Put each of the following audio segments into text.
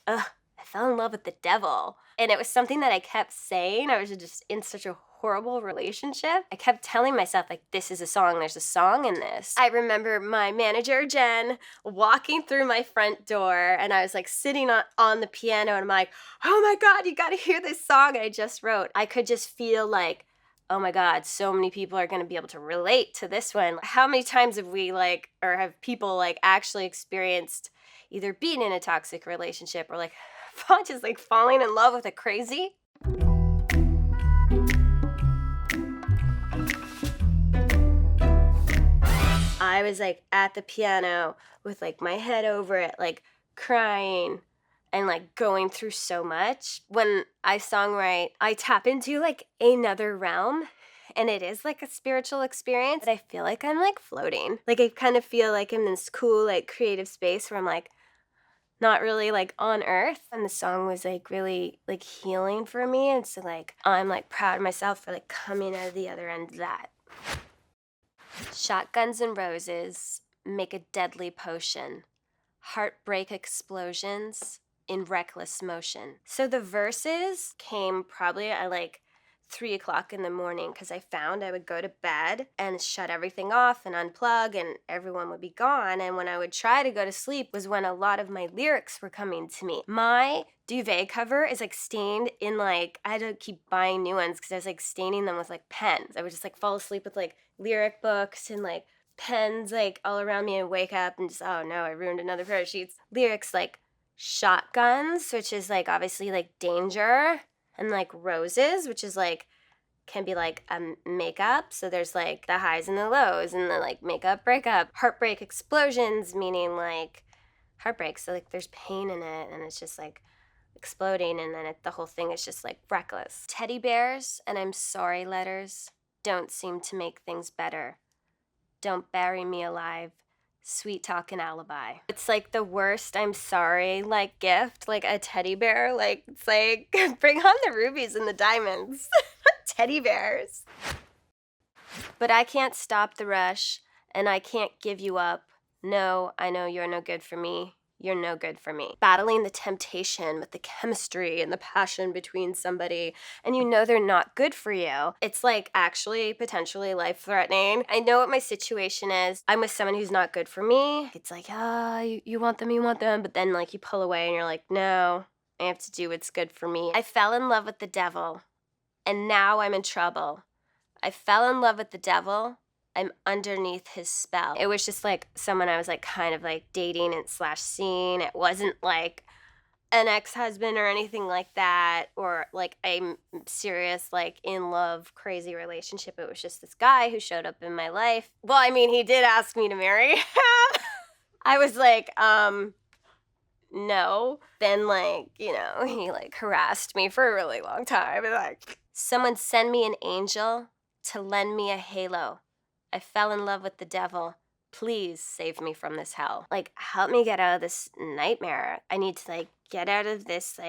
ugh, I fell in love with the devil. And it was something that I kept saying. I was just in such a horrible relationship. I kept telling myself, like, this is a song. There's a song in this. I remember my manager, Jen, walking through my front door, and I was like sitting on the piano, and I'm like, oh my God, you got to hear this song I just wrote. I could just feel like, oh my God, so many people are going to be able to relate to this one. How many times have we or have people actually experienced either being in a toxic relationship or just falling in love with a crazy? I was at the piano with my head over it, crying and going through so much. When I songwrite, I tap into another realm, and it is a spiritual experience. I feel like I'm floating. I kind of feel like I'm in this cool creative space where I'm not really on earth. And the song was really healing for me, and so I'm proud of myself for coming out of the other end of that. Shotguns and roses make a deadly potion. Heartbreak explosions in reckless motion. So the verses came probably at 3 o'clock in the morning, because I found I would go to bed and shut everything off and unplug, and everyone would be gone. And when I would try to go to sleep was when a lot of my lyrics were coming to me. My duvet cover is stained in I had to keep buying new ones because I was staining them with pens. I would just fall asleep with lyric books and pens all around me, and wake up and just, oh no, I ruined another pair of sheets. Lyrics shotguns, which is obviously danger, and roses, which is can be a makeup. So there's the highs and the lows, and the makeup breakup. Heartbreak explosions, meaning heartbreak. So there's pain in it, and it's just exploding, and then the whole thing is just reckless. Teddy bears and I'm sorry letters don't seem to make things better. Don't bury me alive. Sweet talk and alibi. It's the worst I'm sorry gift, a teddy bear. It's bring on the rubies and the diamonds. Teddy bears. But I can't stop the rush, and I can't give you up. No, I know you're no good for me. You're no good for me. Battling the temptation with the chemistry and the passion between somebody, and they're not good for you. It's actually potentially life-threatening. I know what my situation is. I'm with someone who's not good for me. It's you want them, but then you pull away and you're no, I have to do what's good for me. I fell in love with the devil, and now I'm in trouble. I fell in love with the devil. I'm underneath his spell. It was just someone I was kind of dating and / seeing. It wasn't an ex-husband or anything like that, or a serious in love crazy relationship. It was just this guy who showed up in my life. Well, I mean, he did ask me to marry him. I was no. Then he harassed me for a really long time, and someone send me an angel to lend me a halo. I fell in love with the devil. Please save me from this hell. Help me get out of this nightmare. I need to get out of this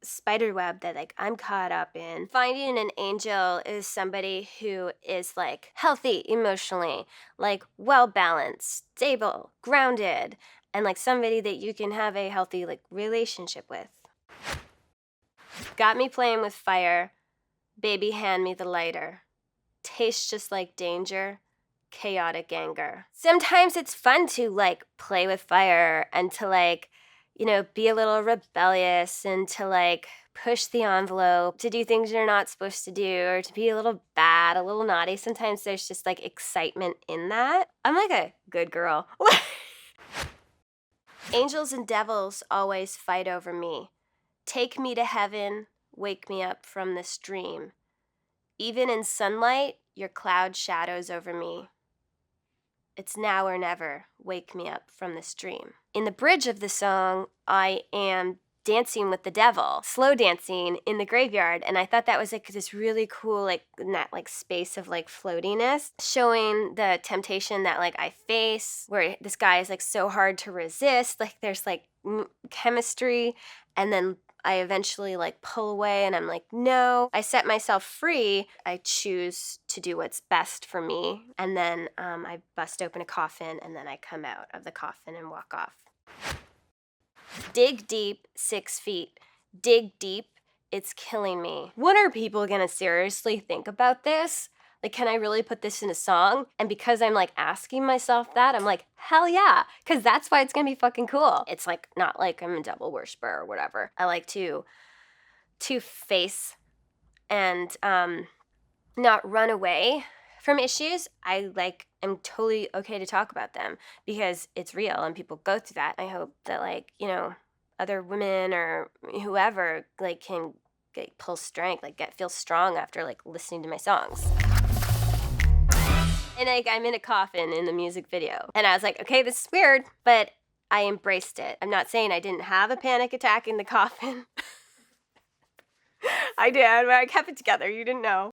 spider web that I'm caught up in. Finding an angel is somebody who is healthy emotionally, well balanced, stable, grounded, and somebody that you can have a healthy relationship with. Got me playing with fire. Baby, hand me the lighter. Tastes just like danger. Chaotic anger. Sometimes it's fun to play with fire, and to be a little rebellious, and to push the envelope, to do things you're not supposed to do, or to be a little bad, a little naughty. Sometimes there's just excitement in that. I'm a good girl. Angels and devils always fight over me. Take me to heaven, wake me up from this dream. Even in sunlight, your cloud shadows over me. It's now or never, wake me up from this dream. In the bridge of the song, I am dancing with the devil, slow dancing in the graveyard, and I thought that was this really cool in that space of floatiness, showing the temptation that I face, where this guy is so hard to resist. There's chemistry, and then I eventually pull away, and I'm no. I set myself free. I choose to do what's best for me, and then I bust open a coffin, and then I come out of the coffin and walk off. Dig deep, 6 feet. Dig deep, it's killing me. When are people gonna seriously think about this? Like, can I really put this in a song? And because I'm like asking myself that, I'm like, hell yeah, because that's why it's gonna be fucking cool. It's like not like I'm a devil worshiper or whatever. I like to face and not run away from issues. I like am totally okay to talk about them because it's real and people go through that. I hope that, like, you know, other women or whoever like can pull strength, like feel strong after like listening to my songs. And like I'm in a coffin in the music video, and I was like, okay, this is weird, but I embraced it. I'm not saying I didn't have a panic attack in the coffin. I did, but I kept it together. You didn't know.